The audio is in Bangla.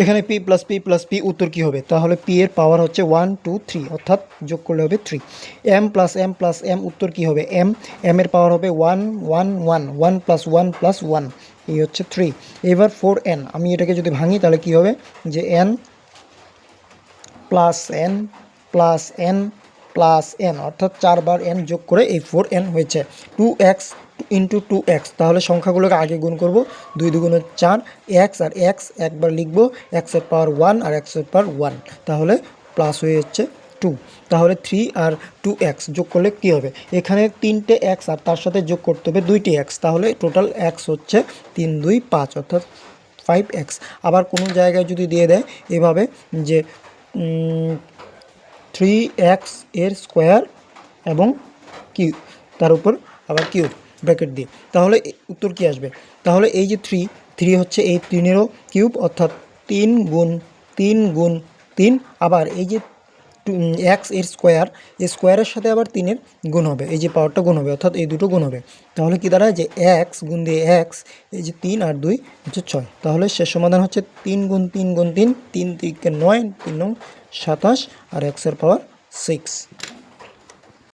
এখানে p + উত্তর কী হবে? তাহলে p এর পাওয়ার হচ্ছে 1 2 3, অর্থাৎ যোগ করলে হবে 3। m+m+m উত্তর কী হবে? m এর পাওয়ার হবে 1 1 1, 1 + 1 + 1, এই হচ্ছে 3। এবার 4n, আমি এটাকে যদি ভাঙি তাহলে কী হবে? যে n plus n plus n plus n, অর্থাৎ 4 বার n যোগ করে এই 4n হয়েছে। 2x ইন্টু 2x, তাহলে সংখ্যাগুলোকে আগে গুণ করব, 2 2 4, x আর x একবার লিখব, x এর পাওয়ার 1 আর x এর পাওয়ার 1, তাহলে প্লাস হয়ে যাচ্ছে 2। তাহলে 3 আর 2x যোগ করলে কী হবে? এখানে 3টে x আর তার সাথে যোগ করতে হবে 2টি x, তাহলে টোটাল x হচ্ছে 3 2 5, অর্থাৎ 5x। আবার কোনো জায়গায় যদি দিয়ে দেয় এভাবে যে 3x এর স্কোয়ার এবং কিউব, তার উপর আবার কিউব ব্র্যাকেট দিয়ে, তাহলে উত্তর কী আসবে? তাহলে এই যে 3 হচ্ছে এই 3-এরও কিউব, অর্থাৎ 3 গুণ 3 গুণ 3, আবার এই যে x এর স্কোয়ার, এই স্কোয়ারের সাথে আবার 3-এর গুণ হবে, এই যে পাওয়ারটা গুণ হবে, অর্থাৎ এই দুটো গুণ হবে। তাহলে কি দাঁড়ায় যে x গুণ দিয়ে x, এই যে 3 আর 2 হচ্ছে 6, তাহলে শেষ সমাধান হচ্ছে 3 গুণ 3 গুণ 3, 3 3 9, 3 9 27, আর x এর পাওয়ার 6।